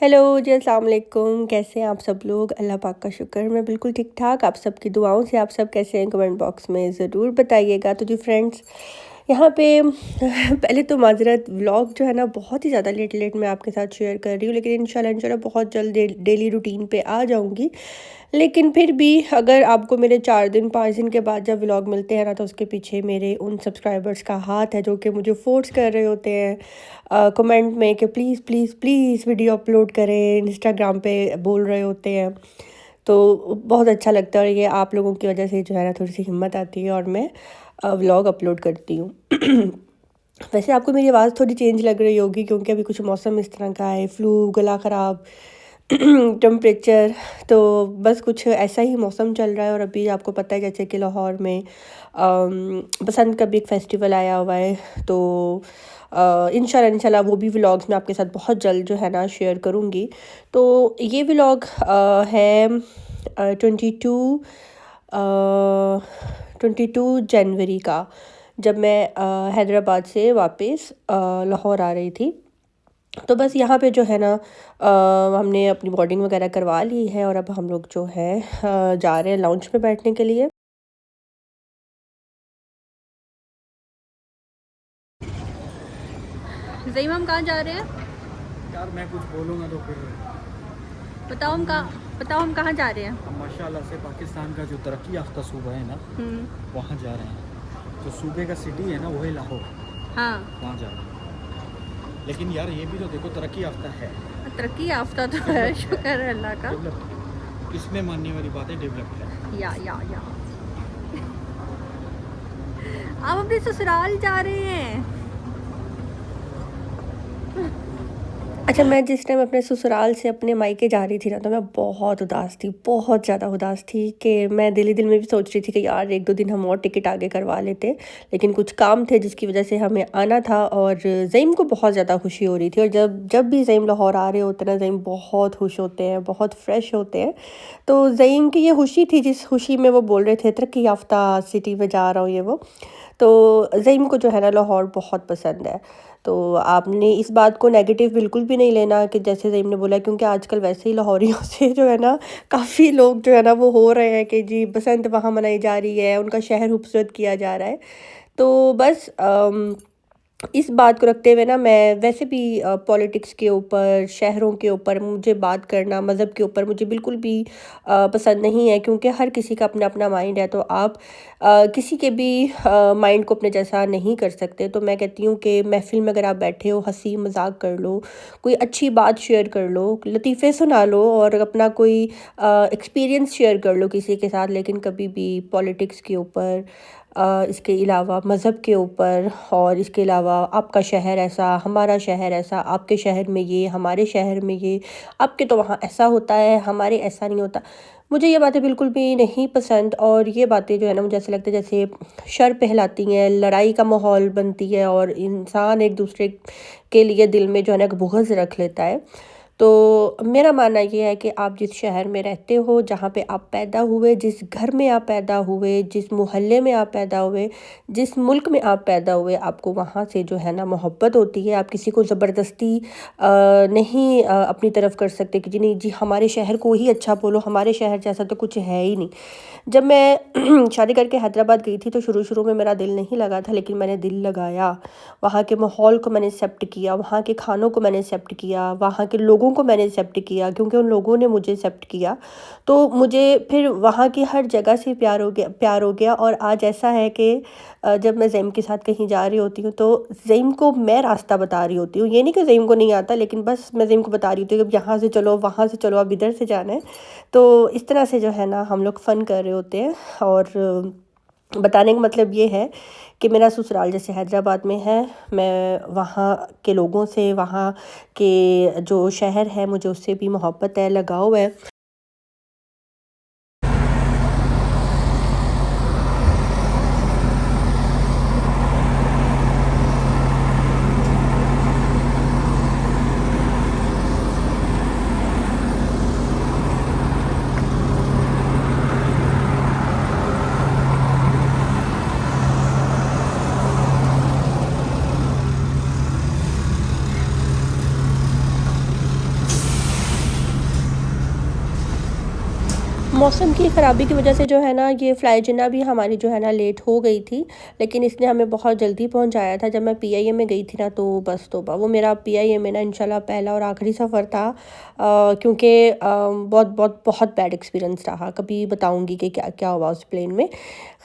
Hello जी, अस्सलाम वालेकुम। कैसे हैं आप सब लोग? अल्लाह पाक का शुक्र मैं बिल्कुल ठीक-ठाक। आप सबकी दुआओं से आप सब कैसे हैं कमेंट बॉक्स में ज़रूर बताइएगा। तो जी फ्रेंड्स, यहाँ पे पहले तो माज़रत, व्लॉग जो है ना बहुत ही ज़्यादा लेट मैं आपके साथ शेयर कर रही हूँ, लेकिन इंशाल्लाह बहुत जल्द डेली रूटीन पे आ जाऊँगी। लेकिन फिर भी अगर आपको मेरे 4 दिन 5 दिन के बाद जब व्लॉग मिलते हैं ना, तो उसके पीछे मेरे उन सब्सक्राइबर्स का हाथ है जो कि मुझे फ़ोर्स कर रहे होते हैं कमेंट में कि please please please video upload करें, इंस्टाग्राम पे बोल रहे होते हैं। तो बहुत अच्छा लगता है, और ये आप लोगों की वजह से जो है ना थोड़ी सी हिम्मत आती है और मैं व्लॉग अपलोड करती हूँ। वैसे आपको मेरी आवाज़ थोड़ी चेंज लग रही होगी, क्योंकि अभी कुछ मौसम इस तरह का है, फ्लू, गला ख़राब, टेम्परेचर, तो बस कुछ ऐसा ही मौसम चल रहा है। और अभी आपको पता है जैसे कि लाहौर में बसंत का भी एक फेस्टिवल आया हुआ है, तो इंशाल्लाह वो भी व्लॉग्स मैं आपके साथ बहुत जल्द जो है ना शेयर करूँगी। तो ये व्लॉग है 22 जनवरी का, जब मैं हैदराबाद से वापस लाहौर आ रही थी। तो बस यहाँ पे जो है ना हमने अपनी बोर्डिंग वगैरह करवा ली है, और अब हम लोग जो है जा रहे हैं लाउंज में बैठने के लिए। ज़ईम, हम कहाँ जा रहे हैं? यार मैं कुछ बोलूँगा तो फिर बताओ हम कहाँ जा रहे हैं? हम माशाल्लाह से पाकिस्तान का जो तरक्की याफ्ता सूबा है ना, वहाँ जा रहे हैं। जो सूबे का सिटी है ना वो है लाहौर, हाँ, वहाँ जा रहे हैं। लेकिन यार ये भी तो देखो तरक्की याफ्ता है, तरक्की याफ्ता तो है, शुक्र है अल्लाह का। डेवलप, इसमें मानने वाली बात है, डेवलप है। या आप अपने ससुराल जा रहे हैं? अच्छा, मैं जिस टाइम अपने ससुराल से अपने मायके जा रही थी ना, तो मैं बहुत उदास थी, बहुत ज़्यादा उदास थी, कि मैं दिल ही दिल में भी सोच रही थी कि यार 1-2 दिन हम और टिकट आगे करवा लेते। लेकिन कुछ काम थे जिसकी वजह से हमें आना था, और ज़ईम को बहुत ज़्यादा खुशी हो रही थी। और जब जब भी ज़ईम लाहौर आ रहे होते हैं ना, ज़ईम बहुत खुश होते हैं, बहुत फ्रेश होते हैं। तो ज़ईम की ये खुशी थी, जिस खुशी में वो बोल रहे थे तरक्की याफ्ता सिटी में जा रहा हूँ, ये वो। तो ज़ईम को जो है ना लाहौर बहुत पसंद है। तो आपने इस बात को नेगेटिव बिल्कुल भी नहीं लेना कि जैसे ज़ईम ने बोला, क्योंकि आजकल वैसे ही लाहौरियों से जो है ना काफ़ी लोग जो है ना वो हो रहे हैं कि जी बसंत वहाँ मनाई जा रही है, उनका शहर खूबसूरत किया जा रहा है। तो बस इस बात को रखते हुए ना, मैं वैसे भी पॉलिटिक्स के ऊपर, शहरों के ऊपर मुझे बात करना, मज़हब के ऊपर मुझे बिल्कुल भी पसंद नहीं है, क्योंकि हर किसी का अपना अपना माइंड है। तो आप किसी के भी माइंड को अपने जैसा नहीं कर सकते। तो मैं कहती हूँ कि महफ़िल में अगर आप बैठे हो, हँसी मज़ाक कर लो, कोई अच्छी बात शेयर कर लो, लतीफ़े सुना लो, और अपना कोई एक्सपीरियंस शेयर कर लो किसी के साथ। लेकिन कभी भी पॉलिटिक्स के ऊपर, इसके अलावा मज़हब के ऊपर, और इसके अलावा आपका शहर ऐसा, हमारा शहर ऐसा, आपके शहर में ये, हमारे शहर में ये, आपके तो वहाँ ऐसा होता है, हमारे ऐसा नहीं होता। मुझे ये बातें बिल्कुल भी नहीं पसंद, और ये बातें जो है ना मुझे ऐसा लगता है जैसे शर फैलाती हैं, लड़ाई का माहौल बनती है, और इंसान एक दूसरे के लिए दिल में जो है ना एक बुग़्ज़ रख लेता है। तो मेरा मानना ये है कि आप जिस शहर में रहते हो, जहाँ पे आप पैदा हुए, जिस घर में आप पैदा हुए, जिस मोहल्ले में आप पैदा हुए, जिस मुल्क में आप पैदा हुए, आपको वहाँ से जो है ना मोहब्बत होती है। आप किसी को ज़बरदस्ती नहीं अपनी तरफ कर सकते कि जी नहीं जी हमारे शहर को ही अच्छा बोलो, हमारे शहर जैसा तो कुछ है ही नहीं। जब मैं शादी करके हैदराबाद गई थी, तो शुरू में मेरा दिल नहीं लगा था, लेकिन मैंने दिल लगाया। वहाँ के माहौल को मैंने एक्सेप्ट किया, वहाँ के खानों को मैंने एक्सेप्ट किया, वहाँ के लोगों को मैंने एक्सेप्ट किया, क्योंकि उन लोगों ने मुझे एक्सेप्ट किया। तो मुझे फिर वहाँ की हर जगह से प्यार हो गया। और आज ऐसा है कि जब मैं ज़ईम के साथ कहीं जा रही होती हूँ, तो ज़ईम को मैं रास्ता बता रही होती हूँ। ये नहीं कि ज़ईम को नहीं आता, लेकिन बस मैं ज़ईम को बता रही होती हूँ कि अब यहाँ से चलो, वहाँ से चलो, अब इधर से जाना है। तो इस तरह से जो है ना हम लोग फ़न कर रहे होते हैं। और बताने का मतलब ये है कि मेरा ससुराल जैसे हैदराबाद में है, मैं वहाँ के लोगों से, वहाँ के जो शहर है, मुझे उससे भी मोहब्बत है, लगाव है। मौसम की ख़राबी की वजह से जो है ना ये फ्लाई जिन्ना भी हमारी जो है ना लेट हो गई थी, लेकिन इसने हमें बहुत जल्दी पहुंचाया था। जब मैं पीआईए में गई थी ना तो बस तौबा, वो मेरा पीआईए में ना इंशाल्लाह पहला और आखिरी सफ़र था, क्योंकि बहुत बहुत बहुत बैड एक्सपीरियंस रहा। कभी बताऊंगी कि क्या क्या हुआ उस प्लेन में।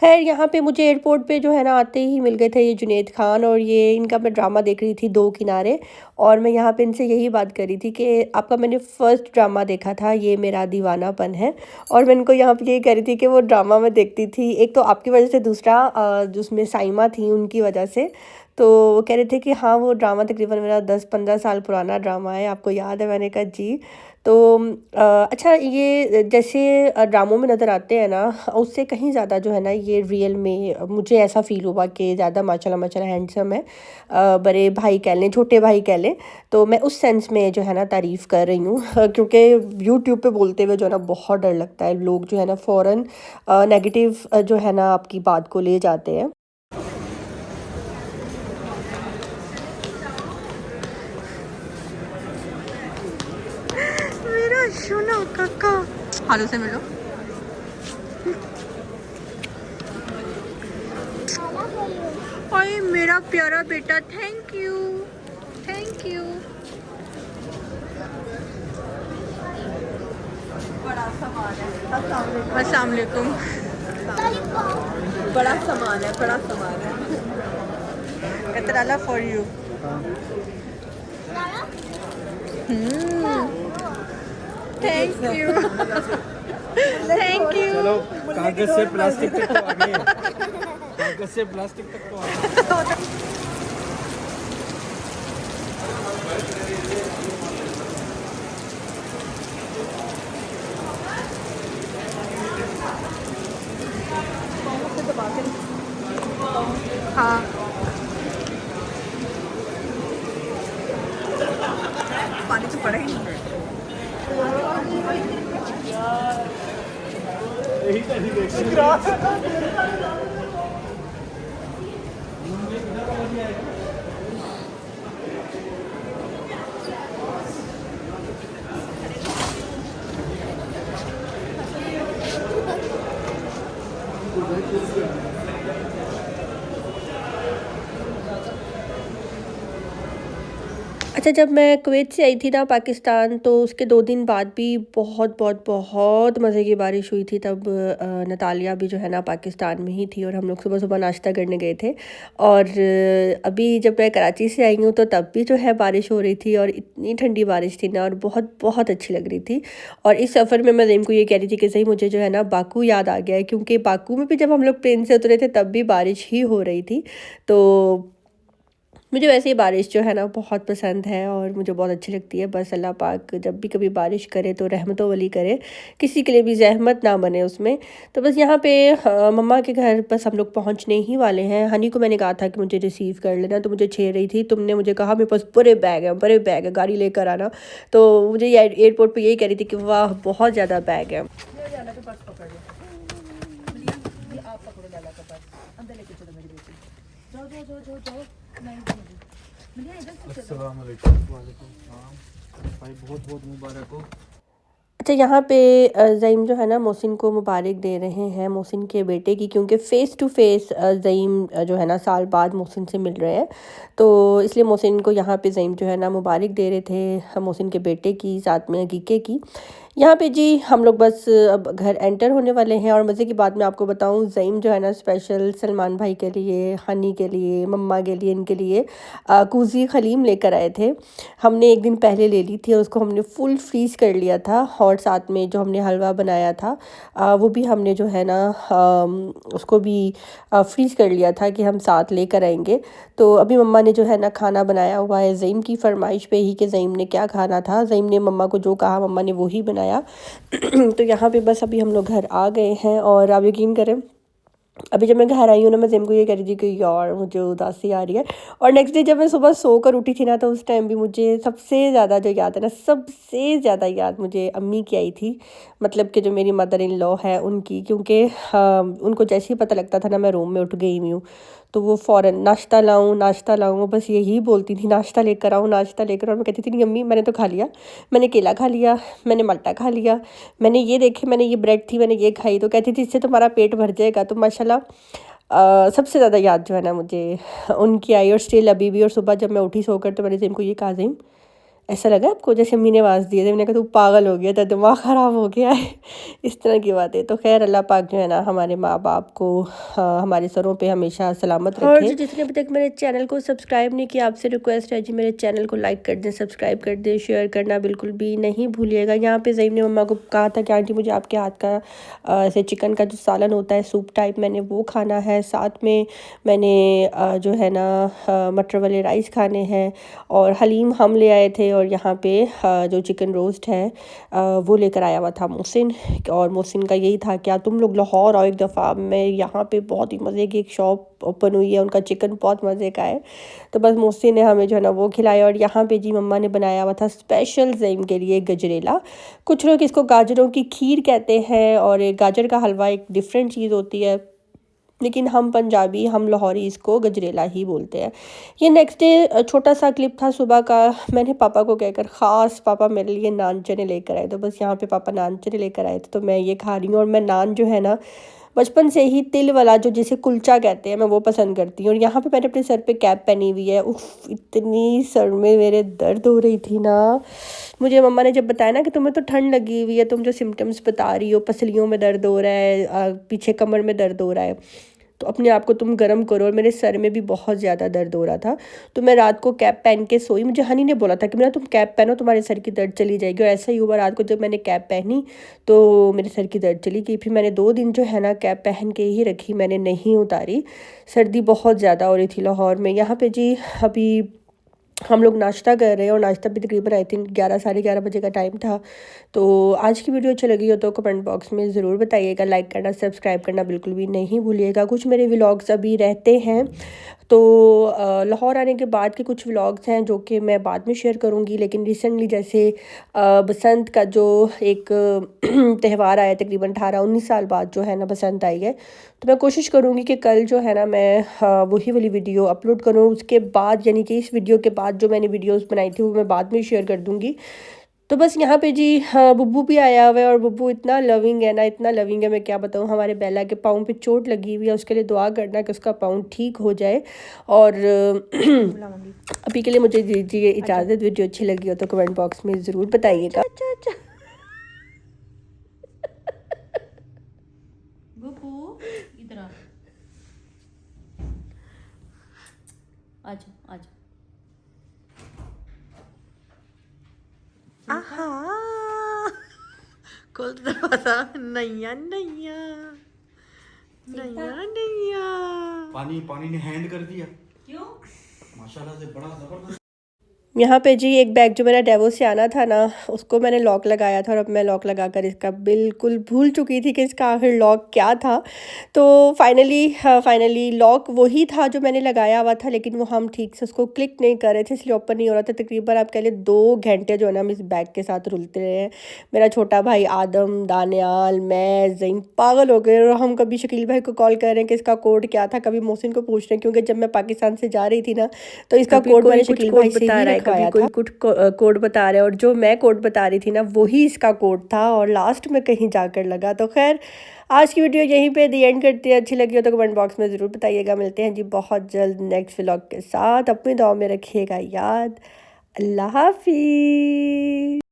खैर यहाँ पे मुझे एयरपोर्ट पे जो है ना आते ही मिल गए थे ये जुनैद खान, और ये इनका मैं ड्रामा देख रही थी दो किनारे। और मैं यहाँ पे इनसे यही बात कर रही थी कि आपका मैंने फ़र्स्ट ड्रामा देखा था, ये मेरा दीवानापन है। और मैं इनको यहाँ पे यही कह रही थी कि वो ड्रामा मैं देखती थी, एक तो आपकी वजह से, दूसरा जो उसमें साइमा थी उनकी वजह से। तो वो कह रहे थे कि हाँ वो ड्रामा तकरीबन मेरा 10-15 साल पुराना ड्रामा है, आपको याद है? मैंने कहा जी। तो अच्छा, ये जैसे ड्रामों में नज़र आते हैं ना, उससे कहीं ज़्यादा जो है ना ये रियल में मुझे ऐसा फ़ील हुआ कि ज़्यादा माशाल्लाह माशाल्लाह हैंडसम है। बड़े भाई कह लें, छोटे भाई कह लें, तो मैं उस सेंस में जो है ना तारीफ़ कर रही हूँ। क्योंकि यूट्यूब पे बोलते हुए जो है ना बहुत डर लगता है, लोग जो है ना फ़ौरन नेगेटिव जो है ना आपकी बात को ले जाते हैं। मेरा सोना काका, हालो से मिलो। ओए मेरा प्यारा बेटा, थैंक यू, थैंक यू। बड़ा सामान है, अस्सलाम वालेकुम। बड़ा सामान है, बड़ा सामान है। कतराला for you. Thank you, thank you. चलो, कागज से प्लास्टिक तक तो आ गए। कागज से प्लास्टिक तक तो आ गए। हाँ, पानी तो पड़ा ही नहीं। अच्छा, जब मैं कुवैत से आई थी ना पाकिस्तान, तो उसके 2 दिन बाद भी बहुत बहुत बहुत मज़े की बारिश हुई थी। तब नतालिया भी जो है ना पाकिस्तान में ही थी, और हम लोग सुबह-सुबह नाश्ता करने गए थे। और अभी जब मैं कराची से आई हूँ तो तब भी जो है बारिश हो रही थी, और इतनी ठंडी बारिश थी ना, और बहुत बहुत अच्छी लग रही थी। और इस सफ़र में मैं ज़ईम को ये कह रही थी कि सही मुझे जो है ना बाकू याद आ गया है, क्योंकि बाकू में भी जब हम लोग प्लेन से उतरे थे तब भी बारिश ही हो रही थी। तो मुझे वैसे ही बारिश जो है ना बहुत पसंद है, और मुझे बहुत अच्छी लगती है। बस अल्लाह पाक जब भी कभी बारिश करे तो रहमतों वाली करे, किसी के लिए भी ज़हमत ना बने उसमें। तो बस यहाँ पे मम्मा के घर बस हम लोग पहुँचने ही वाले हैं। हनी को मैंने कहा था कि मुझे रिसीव कर लेना, तो मुझे छेड़ रही थी। तुमने मुझे कहा मेरे पास बड़े बैग हैं, बड़े बैग है, गाड़ी लेकर आना। तो मुझे ये एयरपोर्ट पर यही कह रही थी कि वाह बहुत ज़्यादा बैग है। अस्सलाम वालेकुम। वालेकुम सलाम। भाई बहुत बहुत मुबारक हो। अच्छा, यहाँ पे ज़ईम जो है ना मोहसिन को मुबारक दे रहे हैं, मोहसिन के बेटे की, क्योंकि फ़ेस टू फ़ेस ज़ईम जो है ना साल बाद मोहसिन से मिल रहे हैं। तो इसलिए मोहसिन को यहाँ पे ज़ईम जो है ना मुबारक दे रहे थे, मोहसिन के बेटे की, साथ में अकीके की। यहाँ पे जी हम लोग बस अब घर एंटर होने वाले हैं। और मज़े की बात मैं आपको बताऊँ, ज़ईम जो है ना स्पेशल सलमान भाई के लिए, हनी के लिए, मम्मा के लिए, इनके लिए कूज़ी हलीम लेकर आए थे। हमने एक दिन पहले ले ली थी, और उसको हमने फुल फ्रीज़ कर लिया था। और साथ में जो हमने हलवा बनाया था वो भी हमने जो है ना उसको भी फ्रीज़ कर लिया था कि हम साथ लेकर आएंगे। तो अभी मम्मा ने जो है ना खाना बनाया हुआ है, ज़ईम की फरमाइश पे ही कि ज़ईम ने क्या खाना था। ज़ईम ने मम्मा को जो कहा मम्मा ने वो ही बनाया। तो यहाँ पे बस अभी हम लोग घर आ गए हैं। और आप यकीन करें, अभी जब मैं घर आई हूँ ना, मैं ज़ईम को ये कह रही थी कि यार मुझे उदासी आ रही है। और नेक्स्ट डे जब मैं सुबह सोकर उठी थी ना, तो उस टाइम भी मुझे सबसे ज़्यादा जो याद है ना, सबसे ज़्यादा याद मुझे अम्मी की आई थी। मतलब कि जो मेरी मदर इन लॉ है उनकी, क्योंकि उनको जैसे ही पता लगता था ना मैं रूम में उठ गई हुई हूँ, तो वो फ़ौरन नाश्ता लाऊं, वो बस यही बोलती थी, नाश्ता लेकर आओ, नाश्ता लेकर आओ। मैं कहती थी नहीं अम्मी मैंने तो खा लिया, मैंने केला खा लिया, मैंने माल्टा खा लिया, मैंने ये देखे, मैंने ये ब्रेड थी मैंने ये खाई। तो कहती थी इससे तुम्हारा पेट भर जाएगा। तो माशाल्लाह सबसे ज़्यादा याद जो है ना मुझे उनकी आई, और स्टिल अभी भी। और सुबह जब मैं उठी सोकर तो मैंने ज़ईम को ये कहा, ज़ईम ऐसा लगा आपको जैसे अम्मी ने आवाज़ दी है? मैंने कहा तू पागल हो गया था, दिमाग ख़राब हो गया है। इस तरह की बातें। तो खैर अल्लाह पाक जो है ना हमारे माँ बाप को हमारे सरों पे हमेशा सलामत और रखे। जो जिसने अभी तक मेरे चैनल को सब्सक्राइब नहीं किया, आपसे रिक्वेस्ट है जी मेरे चैनल को लाइक कर दें, सब्सक्राइब कर दें, शेयर करना बिल्कुल भी नहीं भूलिएगा। यहाँ पे ज़ईम ने मम्मा को कहा था कि आंटी मुझे आपके हाथ का ऐसे चिकन का जो सालन होता है सूप टाइप, मैंने वो खाना है। साथ में मैंने जो है ना मटर वाले राइस खाने हैं, और हलीम हम ले आए थे। और यहाँ पे जो चिकन रोस्ट है वो लेकर आया हुआ था मोहसिन। और मोहसिन का यही था क्या तुम लोग लाहौर आओ एक दफ़ा, मैं यहाँ पे बहुत ही मज़े की एक शॉप ओपन हुई है, उनका चिकन बहुत मज़े का है। तो बस मोहसिन ने हमें जो है ना वो खिलाया। और यहाँ पे जी मम्मा ने बनाया हुआ था स्पेशल ज़ईम के लिए गजरेला। कुछ लोग इसको गाजरों की खीर कहते हैं, और एक गाजर का हलवा एक डिफरेंट चीज़ होती है, लेकिन हम पंजाबी, हम लाहौरी इसको गजरेला ही बोलते हैं। ये नेक्स्ट डे छोटा सा क्लिप था सुबह का। मैंने पापा को कहकर ख़ास पापा मेरे लिए नान चने लेकर आए। तो बस यहाँ पे पापा नान चने लेकर आए थे, तो मैं ये खा रही हूँ। और मैं नान जो है ना बचपन से ही तिल वाला जो जिसे कुलचा कहते हैं, मैं वो पसंद करती हूँ। और यहाँ पे मैंने अपने सर पे कैप पहनी हुई है। उफ, इतनी सर में मेरे दर्द हो रही थी ना। मुझे मम्मा ने जब बताया ना कि तुम्हें तो ठंड लगी हुई है, तुम जो सिम्टम्स बता रही हो, पसलियों में दर्द हो रहा है, पीछे कमर में दर्द हो रहा है, तो अपने आप को तुम गर्म करो। और मेरे सर में भी बहुत ज़्यादा दर्द हो रहा था, तो मैं रात को कैप पहन के सोई। मुझे हनी ने बोला था कि मेरा तुम कैप पहनो तुम्हारे सर की दर्द चली जाएगी, और ऐसा ही हुआ। रात को जब मैंने कैप पहनी तो मेरे सर की दर्द चली गई। फिर मैंने 2 दिन जो है ना कैप पहन के ही रखी, मैंने नहीं उतारी। सर्दी बहुत ज़्यादा हो रही थी लाहौर में। यहाँ पे जी अभी हम लोग नाश्ता कर रहे हैं, और नाश्ता भी तकरीबन आई थिंक 11 साढ़े 11 बजे का टाइम था। तो आज की वीडियो अच्छी लगी हो तो कमेंट बॉक्स में ज़रूर बताइएगा, लाइक करना सब्सक्राइब करना बिल्कुल भी नहीं भूलिएगा। कुछ मेरे व्लॉग्स अभी रहते हैं, तो लाहौर आने के बाद के कुछ व्लॉग्स हैं जो कि मैं बाद में शेयर करूंगी। लेकिन रिसेंटली जैसे बसंत का जो एक त्यौहार आया, तकरीबन 18-19 साल बाद जो है ना बसंत आई है, तो मैं कोशिश करूंगी कि कल जो है ना मैं वही वाली वीडियो अपलोड करूँ। उसके बाद यानी कि इस वीडियो के बाद जो मैंने वीडियोस बनाई थी वो मैं बाद में शेयर कर दूंगी। तो बस यहाँ पे जी बुब्बू भी आया हुआ है, और बुब्बू इतना लविंग है ना, इतना लविंग है मैं क्या बताऊँ। हमारे बेला के पाँव पे चोट लगी हुई है, उसके लिए दुआ करना कि उसका पाँव ठीक हो जाए। और अभी के लिए मुझे दीजिए इजाज़त। वीडियो अच्छी लगी हो तो कमेंट बॉक्स में ज़रूर बताइएगा। बुब्बू इधर आ, आजा आजा। आहा खोल दरवाजा। नैया नैया नैया नैया। पानी पानी ने हैंड कर दिया क्यों? माशाल्लाह से, बड़ा जबरदस्त। यहाँ पे जी एक बैग जो मेरा डेवो से आना था ना, उसको मैंने लॉक लगाया था, और अब मैं लॉक लगाकर इसका बिल्कुल भूल चुकी थी कि इसका आखिर लॉक क्या था। तो फाइनली लॉक वही था जो मैंने लगाया हुआ था, लेकिन वो हम ठीक से उसको क्लिक नहीं कर रहे थे, इसलिए ओपन नहीं हो रहा था। तकरीबन आप कह लें 2 घंटे जो है ना हम इस बैग के साथ रुलते रहे हैं। मेरा छोटा भाई आदम, दानियाल, मैं, ज़ईम पागल हो गए। और हम कभी शकील भाई को कॉल कर रहे हैं कि इसका कोड क्या था, कभी मोहसिन को पूछ रहे हैं, क्योंकि जब मैं पाकिस्तान से जा रही थी ना तो इसका कोड मैंने शकील भाई से ही रखवाया था। कुछ कोड बता रहे हैं, और जो मैं कोड बता रही थी ना वही इसका कोड था, और लास्ट में कहीं जाकर लगा। तो खैर आज की वीडियो यहीं पे दी एंड करती है। अच्छी लगी हो तो कमेंट बॉक्स में ज़रूर बताइएगा। मिलते हैं जी बहुत जल्द नेक्स्ट व्लॉग के साथ। अपनी दुआ में रखिएगा याद। अल्लाह हाफिज़।